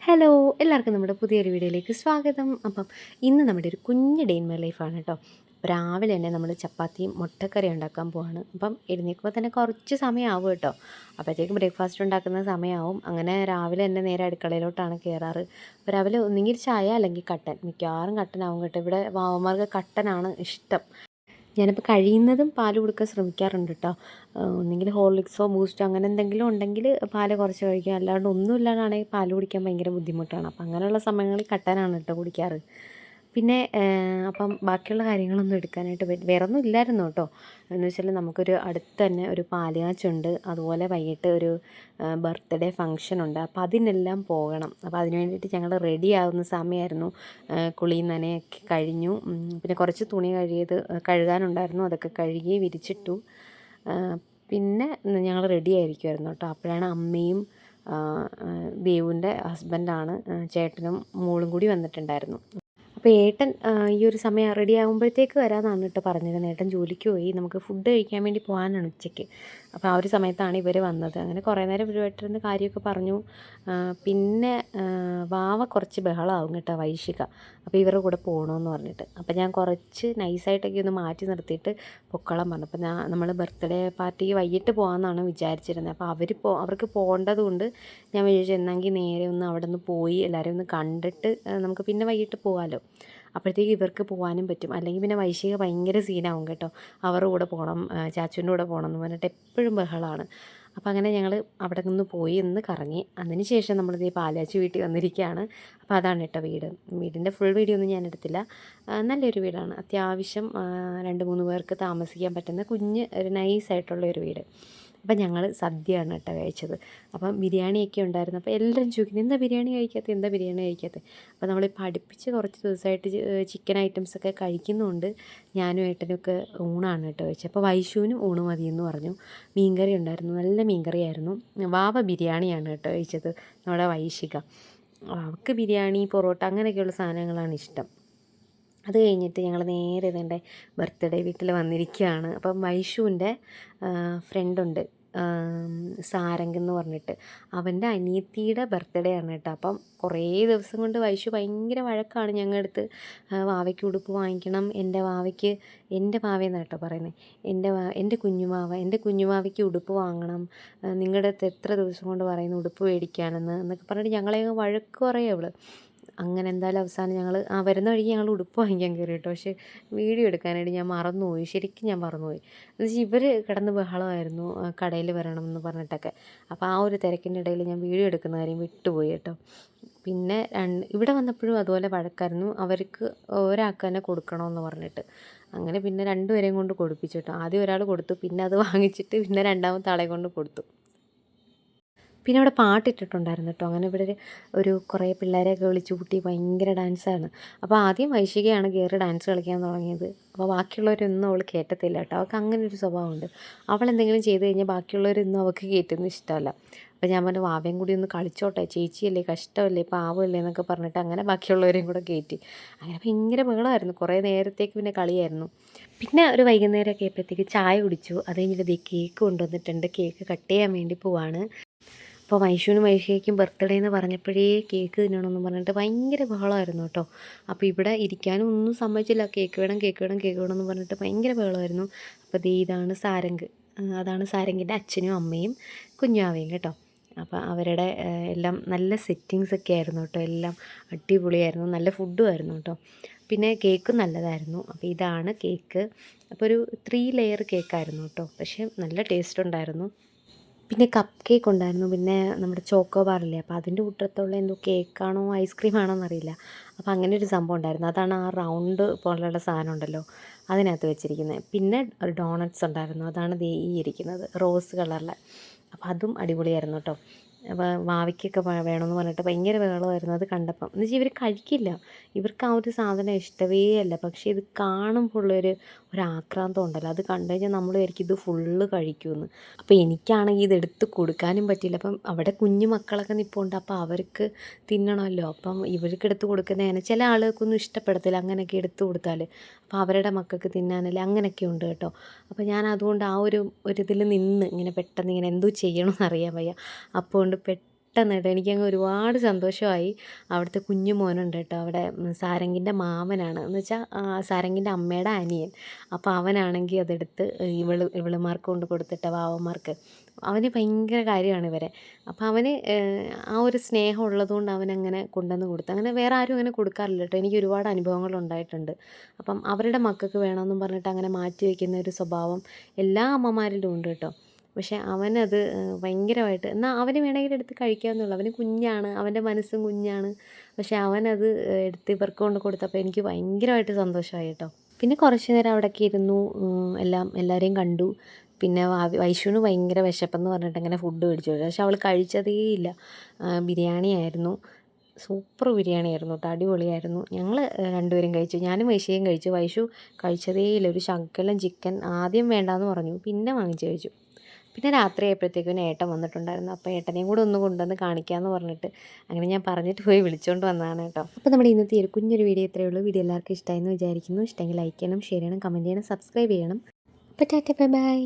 Hello എല്ലാവർക്കും നമ്മുടെ പുതിയൊരു വീഡിയോയിലേക്ക് സ്വാഗതം. അപ്പം ഇന്ന് നമ്മുടെ ഒരു കുഞ്ഞ് ഡേ ഇൻ മൈ ലൈഫാണ് കേട്ടോ. രാവിലെ തന്നെ നമ്മൾ ചപ്പാത്തിയും മുട്ടക്കറി ഉണ്ടാക്കാൻ പോവാണ്. അപ്പം എഴുന്നേൽക്കുമ്പോൾ തന്നെ കുറച്ച് സമയമാവും കേട്ടോ. അപ്പോഴത്തേക്കും ബ്രേക്ക്ഫാസ്റ്റ് ഉണ്ടാക്കുന്ന സമയമാവും. അങ്ങനെ രാവിലെ തന്നെ നേരെ അടുക്കളയിലോട്ടാണ് കയറാറ്. അപ്പോൾ രാവിലെ ഒന്നുകിൽ ചായ അല്ലെങ്കിൽ കട്ടൻ, മിക്കവാറും കട്ടനാവും കേട്ടോ. ഇവിടെ വാവന്മാർക്ക് കട്ടനാണ് ഇഷ്ടം. ഞാനിപ്പോൾ കഴിയുന്നതും പാൽ കൊടുക്കാൻ ശ്രമിക്കാറുണ്ട് കേട്ടോ. ഒന്നെങ്കിൽ ഹോർലിക്സോ ബൂസ്റ്റോ അങ്ങനെ എന്തെങ്കിലും ഉണ്ടെങ്കിൽ പാൽ കുറച്ച് കഴിക്കും. അല്ലാണ്ട് ഒന്നും ഇല്ലാണ്ടാണെങ്കിൽ പാൽ കുടിക്കാൻ ഭയങ്കര ബുദ്ധിമുട്ടാണ്. അപ്പം അങ്ങനെയുള്ള സമയങ്ങളിൽ കട്ടനാണ് കേട്ടോ കുടിക്കാറ്. പിന്നെ അപ്പം ബാക്കിയുള്ള കാര്യങ്ങളൊന്നും എടുക്കാനായിട്ട് വേറൊന്നും ഇല്ലായിരുന്നു കേട്ടോ. എന്ന് വെച്ചാൽ നമുക്കൊരു അടുത്ത് തന്നെ ഒരു പാലുകാച്ചുണ്ട്. അതുപോലെ വൈകിട്ട് ഒരു ബർത്ത്ഡേ ഫംഗ്ഷനുണ്ട്. അപ്പോൾ അതിനെല്ലാം പോകണം. അപ്പോൾ അതിന് വേണ്ടിയിട്ട് ഞങ്ങൾ റെഡി ആകുന്ന സമയമായിരുന്നു. കുളിയും നനയൊക്കെ കഴിഞ്ഞു. പിന്നെ കുറച്ച് തുണി കഴുകാനുണ്ടായിരുന്നു. അതൊക്കെ കഴുകി വിരിച്ചിട്ടു. പിന്നെ ഞങ്ങൾ റെഡി ആയിരിക്കുമായിരുന്നു കേട്ടോ. അപ്പോഴാണ് അമ്മയും ദേവുവിൻ്റെ ഹസ്ബൻഡാണ്, ചേട്ടനും മോളും കൂടി വന്നിട്ടുണ്ടായിരുന്നു. അപ്പോൾ ഏട്ടൻ ഈ ഒരു സമയം റെഡി ആകുമ്പോഴത്തേക്ക് വരാമെന്നാണ് കേട്ടോ പറഞ്ഞിരുന്നത്. ഏട്ടൻ ജോലിക്ക് പോയി, നമുക്ക് ഫുഡ് കഴിക്കാൻ വേണ്ടി പോകാനാണ് ഉച്ചയ്ക്ക്. അപ്പോൾ ആ ഒരു സമയത്താണ് ഇവർ വന്നത്. അങ്ങനെ കുറേ നേരം ഇവരുമായിട്ടിരുന്ന് കാര്യമൊക്കെ പറഞ്ഞു. പിന്നെ വാവ കുറച്ച് ബഹളമാവും കേട്ടോ, വൈശിക. അപ്പോൾ ഇവരുടെ കൂടെ പോകണമെന്ന് പറഞ്ഞിട്ട്. അപ്പോൾ ഞാൻ കുറച്ച് നൈസായിട്ടൊക്കെ ഒന്ന് മാറ്റി നിർത്തിയിട്ട് പൊക്കോളാൻ പറഞ്ഞു. അപ്പോൾ നമ്മൾ ബർത്ത്ഡേ പാർട്ടിക്ക് വൈകിട്ട് പോകാമെന്നാണ് വിചാരിച്ചിരുന്നത്. അപ്പോൾ അവർക്ക് പോകേണ്ടതുകൊണ്ട് ഞാൻ വിചാരിച്ചു എന്നെങ്കിൽ നേരെ ഒന്ന് അവിടെ നിന്ന് പോയി എല്ലാവരെയും ഒന്ന് കണ്ടിട്ട് നമുക്ക് പിന്നെ വൈകിട്ട് പോകാമല്ലോ. അപ്പോഴത്തേക്ക് ഇവർക്ക് പോകാനും പറ്റും. അല്ലെങ്കിൽ പിന്നെ വൈശിക ഭയങ്കര സീനാവും കേട്ടോ. അവരുടെ കൂടെ പോകണം, ചാച്ചുവിൻ്റെ കൂടെ പോകണം എന്ന് പറഞ്ഞിട്ട് എപ്പോഴും ബഹളമാണ്. അപ്പോൾ അങ്ങനെ ഞങ്ങൾ അവിടെ നിന്ന് പോയി ഒന്ന് കറങ്ങി. അതിന് ശേഷം നമ്മളിത് ഈ പാലാച്ചി വീട്ടിൽ വന്നിരിക്കുകയാണ്. അപ്പോൾ അതാണ് കേട്ടോ വീടിൻ്റെ ഫുൾ വീഡിയോ ഒന്നും ഞാൻ എടുത്തില്ല. നല്ലൊരു വീടാണ്, അത്യാവശ്യം 2-3 പേർക്ക് താമസിക്കാൻ പറ്റുന്ന കുഞ്ഞ് ഒരു നൈസായിട്ടുള്ള ഒരു വീട്. അപ്പം ഞങ്ങൾ സദ്യയാണ് കേട്ടോ കഴിച്ചത്. അപ്പം ബിരിയാണിയൊക്കെ ഉണ്ടായിരുന്നു. അപ്പോൾ എല്ലാവരും ചോദിക്കുന്നത് എന്താ ബിരിയാണി കഴിക്കാത്തത്. അപ്പോൾ നമ്മളിപ്പോൾ അടുപ്പിച്ച് കുറച്ച് ദിവസമായിട്ട് ചിക്കൻ ഐറ്റംസൊക്കെ കഴിക്കുന്നുണ്ട്. ഞാനും ഏട്ടനൊക്കെ ഊണാണ് കേട്ടോ കഴിച്ചത്. അപ്പോൾ വൈശുവിനും ഊണ് മതിയെന്ന് പറഞ്ഞു. മീൻകറി ഉണ്ടായിരുന്നു, നല്ല മീൻകറിയായിരുന്നു. വാവ ബിരിയാണിയാണ് കേട്ടോ കഴിച്ചത്, നമ്മുടെ വൈശിക. അവൾക്ക് ബിരിയാണി, പൊറോട്ട അങ്ങനെയൊക്കെയുള്ള സാധനങ്ങളാണ് ഇഷ്ടം. അത് കഴിഞ്ഞിട്ട് ഞങ്ങൾ നേരെ ഇതെൻ്റെ ബർത്ത്ഡേ വീട്ടിൽ വന്നിരിക്കുകയാണ്. അപ്പം വൈഷുവിൻ്റെ ഫ്രണ്ടുണ്ട്, സാരംഗ് എന്ന് പറഞ്ഞിട്ട്. അവൻ്റെ അനിയത്തിയുടെ ബർത്ത്ഡേ ആണ് കേട്ടോ. അപ്പം കുറേ ദിവസം കൊണ്ട് വൈഷു ഭയങ്കര വഴക്കാണ് ഞങ്ങളുടെ അടുത്ത്. വാവയ്ക്ക് ഉടുപ്പ് വാങ്ങിക്കണം, എൻ്റെ വാവയെന്നാണ് കേട്ടോ പറയുന്നത്, എൻ്റെ കുഞ്ഞുവാവയ്ക്ക് ഉടുപ്പ് വാങ്ങണം, നിങ്ങളുടെ അടുത്ത് എത്ര ദിവസം കൊണ്ട് പറയുന്നു ഉടുപ്പ് മേടിക്കാനെന്ന് എന്നൊക്കെ പറഞ്ഞിട്ട് ഞങ്ങളെ വഴക്ക് പറയും അവൾ. അങ്ങനെ എന്തായാലും അവസാനം ഞങ്ങൾ വരുന്ന വഴിക്ക് ഞങ്ങൾ ഉടുപ്പ് വാങ്ങിക്കാൻ കയറി കേട്ടോ. പക്ഷേ വീഡിയോ എടുക്കാനായിട്ട് ഞാൻ മറന്നുപോയി, ശരിക്കും ഞാൻ മറന്നുപോയി. എന്ന് വെച്ചാൽ ഇവർ കിടന്ന് ബഹളമായിരുന്നു കടയിൽ വരണം എന്ന് പറഞ്ഞിട്ടൊക്കെ. അപ്പോൾ ആ ഒരു തിരക്കിൻ്റെ ഇടയിൽ ഞാൻ വീഡിയോ എടുക്കുന്ന കാര്യം വിട്ടുപോയി കേട്ടോ. പിന്നെ ഇവിടെ വന്നപ്പോഴും അതുപോലെ വഴക്കായിരുന്നു. അവർക്ക് ഒരാൾക്ക് തന്നെ കൊടുക്കണമെന്ന് പറഞ്ഞിട്ട്. അങ്ങനെ പിന്നെ രണ്ടുപേരെയും കൊണ്ട് കൊടുപ്പിച്ചു കേട്ടോ. ആദ്യം ഒരാൾ കൊടുത്തു, പിന്നെ അത് വാങ്ങിച്ചിട്ട് പിന്നെ രണ്ടാമത്തെ ആളെ കൊണ്ട് കൊടുത്തു. പിന്നെ അവിടെ പാട്ടിട്ടിട്ടുണ്ടായിരുന്നു കേട്ടോ. അങ്ങനെ ഇവിടെ ഒരു കുറേ പിള്ളേരെയൊക്കെ വിളിച്ചു കൂട്ടി ഭയങ്കര ഡാൻസാണ്. അപ്പോൾ ആദ്യം വൈശികയാണ് കയറി ഡാൻസ് കളിക്കാൻ തുടങ്ങിയത്. അപ്പോൾ ബാക്കിയുള്ളവരൊന്നും അവൾ കേട്ടത്തില്ല കേട്ടോ. അവൾക്ക് അങ്ങനെ ഒരു സ്വഭാവമുണ്ട്. അവൾ എന്തെങ്കിലും ചെയ്ത് കഴിഞ്ഞാൽ ബാക്കിയുള്ളവരൊന്നും അവൾക്ക് കേട്ടുന്നത് ഇഷ്ടമല്ല. അപ്പോൾ ഞാൻ പറഞ്ഞു വാവയും കൂടി ഒന്ന് കളിച്ചോട്ടെ, ചേച്ചിയല്ലേ, കഷ്ടമല്ലേ, പാവമല്ലേ എന്നൊക്കെ പറഞ്ഞിട്ട് അങ്ങനെ ബാക്കിയുള്ളവരെയും കൂടെ കയറ്റി. അങ്ങനെ ഭയങ്കര ബഹളമായിരുന്നു. കുറേ നേരത്തേക്ക് പിന്നെ കളിയായിരുന്നു. പിന്നെ ഒരു വൈകുന്നേരമൊക്കെ ആയപ്പോഴത്തേക്ക് ചായ കുടിച്ചു. അത് കഴിഞ്ഞിട്ട് കേക്ക് കൊണ്ടുവന്നിട്ടുണ്ട്. കേക്ക് കട്ട് ചെയ്യാൻ വേണ്ടി പോവാണ്. അപ്പോൾ വൈഷുവിനും വൈഷയ്ക്കും ബർത്ത്ഡേ എന്ന് പറഞ്ഞപ്പോഴേ കേക്ക് തിന്നണമെന്ന് പറഞ്ഞിട്ട് ഭയങ്കര ബഹളമായിരുന്നു കേട്ടോ. അപ്പോൾ ഇവിടെ ഇരിക്കാനും ഒന്നും സമ്മതിച്ചില്ല. കേക്ക് വേണം എന്ന് പറഞ്ഞിട്ട് ഭയങ്കര ബഹളമായിരുന്നു. അപ്പോൾ ഇതാണ് സാരംഗ്, അതാണ് സാരംഗിൻ്റെ അച്ഛനും അമ്മയും കുഞ്ഞാവയും കേട്ടോ. അപ്പോൾ അവരുടെ എല്ലാം നല്ല സെറ്റിങ്സൊക്കെ ആയിരുന്നു കേട്ടോ. എല്ലാം അടിപൊളിയായിരുന്നു, നല്ല ഫുഡും ആയിരുന്നു കേട്ടോ. പിന്നെ കേക്കും നല്ലതായിരുന്നു. അപ്പോൾ ഇതാണ് കേക്ക്. അപ്പോൾ ഒരു 3 ലെയർ കേക്കായിരുന്നു കേട്ടോ. പക്ഷേ നല്ല ടേസ്റ്റ് ഉണ്ടായിരുന്നു. പിന്നെ കപ്പ് കേക്ക് ഉണ്ടായിരുന്നു. പിന്നെ നമ്മുടെ ചോക്കോ ബാറില്ലേ, അപ്പോൾ അതിൻ്റെ കൂട്ടത്തുള്ള എന്തോ കേക്കാണോ ഐസ്ക്രീമാണോ എന്നറിയില്ല. അപ്പോൾ അങ്ങനെ ഒരു സംഭവം ഉണ്ടായിരുന്നു. അതാണ് ആ റൗണ്ട് പോലുള്ള സാധനം ഉണ്ടല്ലോ അതിനകത്ത് വെച്ചിരിക്കുന്നത്. പിന്നെ ഒരു ഡോണറ്റ്സ് ഉണ്ടായിരുന്നു. അതാണ് ദേ ഈ ഇരിക്കുന്നത് റോസ് കളറിലെ. അപ്പോൾ അതും അടിപൊളിയായിരുന്നു കേട്ടോ. വാവയ്ക്കൊക്കെ വേണമെന്ന് പറഞ്ഞിട്ട് ഭയങ്കര ബഹളമായിരുന്നു അത് കണ്ടപ്പം. എന്ന് വെച്ചാൽ ഇവർ കഴിക്കില്ല, ഇവർക്ക് ആ ഒരു സാധനം ഇഷ്ടമേ അല്ല. പക്ഷേ ഇത് കാണുമ്പോൾ ഉള്ളൊരു ആക്രാന്തം ഉണ്ടല്ലോ, അത് കണ്ടു കഴിഞ്ഞാൽ നമ്മൾ വിചാരിക്കും ഇത് ഫുള്ള് കഴിക്കുമെന്ന്. അപ്പോൾ എനിക്കാണെങ്കിൽ ഇത് എടുത്ത് കൊടുക്കാനും പറ്റില്ല. അപ്പം അവിടെ കുഞ്ഞു മക്കളൊക്കെ നിൽപ്പുണ്ട്. അപ്പോൾ അവർക്ക് തിന്നണമല്ലോ. അപ്പം ഇവർക്ക് എടുത്ത് കൊടുക്കുന്നതിന് ചില ആളുകൾക്കൊന്നും ഇഷ്ടപ്പെടത്തില്ല അങ്ങനെയൊക്കെ എടുത്ത് കൊടുത്താൽ. അപ്പോൾ അവരുടെ മക്കൾക്ക് തിന്നാനല്ലേ, അങ്ങനെയൊക്കെ ഉണ്ട് കേട്ടോ. അപ്പോൾ ഞാൻ അതുകൊണ്ട് ആ ഒരു ഇതിൽ നിന്ന് ഇങ്ങനെ പെട്ടെന്ന് ഇങ്ങനെ എന്തോ ചെയ്യണമെന്ന് അറിയാൻ വയ്യ. അപ്പോൾ കൊണ്ട് പെട്ടെന്ന് കേട്ടോ എനിക്കങ്ങ് ഒരുപാട് സന്തോഷമായി. അവിടുത്തെ കുഞ്ഞു മോനുണ്ട് കേട്ടോ അവിടെ, സാരംഗിൻ്റെ മാമനാണ് എന്ന് വെച്ചാൽ സാരംഗിൻ്റെ അമ്മയുടെ അനിയൻ. അപ്പോൾ അവനാണെങ്കിൽ അതെടുത്ത് ഇവളുമാർക്ക് കൊണ്ട് കൊടുത്തിട്ട് വാവന്മാർക്ക് അവന് ഭയങ്കര കാര്യമാണ് ഇവരെ. അപ്പോൾ അവന് ആ ഒരു സ്നേഹം ഉള്ളതുകൊണ്ട് അവനങ്ങനെ കൊണ്ടുവന്ന് കൊടുത്തു. അങ്ങനെ വേറെ ആരും അങ്ങനെ കൊടുക്കാറില്ല കേട്ടോ. എനിക്ക് ഒരുപാട് അനുഭവങ്ങളുണ്ടായിട്ടുണ്ട്. അപ്പം അവരുടെ മക്കൾക്ക് വേണമെന്നും പറഞ്ഞിട്ട് അങ്ങനെ മാറ്റി വയ്ക്കുന്ന ഒരു സ്വഭാവം എല്ലാ അമ്മമാരിലും ഉണ്ട് കേട്ടോ. പക്ഷേ അവനത് ഭയങ്കരമായിട്ട്, എന്നാൽ അവന് വേണമെങ്കിൽ എടുത്ത് കഴിക്കാവുന്നുള്ളൂ. അവന് കുഞ്ഞാണ്, അവൻ്റെ മനസ്സും കുഞ്ഞാണ്. പക്ഷേ അവനത് എടുത്ത് ഇവർക്ക് കൊണ്ട് കൊടുത്തപ്പോൾ എനിക്ക് ഭയങ്കരമായിട്ട് സന്തോഷമായി കേട്ടോ. പിന്നെ കുറച്ച് നേരം അവിടെയൊക്കെ ഇരുന്നു, എല്ലാവരെയും കണ്ടു. പിന്നെ വൈശുവിന് ഭയങ്കര വിശപ്പെന്ന് പറഞ്ഞിട്ട് അങ്ങനെ ഫുഡ് മേടിച്ചു കൊടുത്തു. പക്ഷെ അവൾ കഴിച്ചതേയില്ല. ബിരിയാണി ആയിരുന്നു, സൂപ്പർ ബിരിയാണി ആയിരുന്നു കേട്ടോ, അടിപൊളിയായിരുന്നു. ഞങ്ങൾ രണ്ടുപേരും കഴിച്ചു, ഞാനും വൈശയും കഴിച്ചു. വൈശു കഴിച്ചതേയില്ല, ഒരു ശകലം ചിക്കൻ ആദ്യം വേണ്ടാന്ന് പറഞ്ഞു, പിന്നെ വാങ്ങിച്ച് കഴിച്ചു. പിന്നെ രാത്രി ആയപ്പോഴത്തേക്കും ഏട്ടൻ വന്നിട്ടുണ്ടായിരുന്നു. അപ്പോൾ ഏട്ടനെയും കൂടെ ഒന്ന് കൊണ്ടുവന്ന് കാണിക്കാമെന്ന് പറഞ്ഞിട്ട് അങ്ങനെ ഞാൻ പറഞ്ഞിട്ട് പോയി വിളിച്ചുകൊണ്ട് വന്നതാണ് കേട്ടോ. അപ്പോൾ നമ്മുടെ ഇന്നത്തെ ഒരു കുഞ്ഞൊരു വീഡിയോ ഇത്രയേ ഉള്ളൂ. വീഡിയോ എല്ലാവർക്കും ഇഷ്ടമായെന്ന് വിചാരിക്കുന്നു. ഇഷ്ടമെങ്കിൽ ലൈക്ക് ചെയ്യണം, ഷെയർ ചെയ്യണം, കമൻറ്റ് ചെയ്യണം, സബ്സ്ക്രൈബ് ചെയ്യണം. അപ്പോൾ ടാറ്റ, ബൈ ബൈ.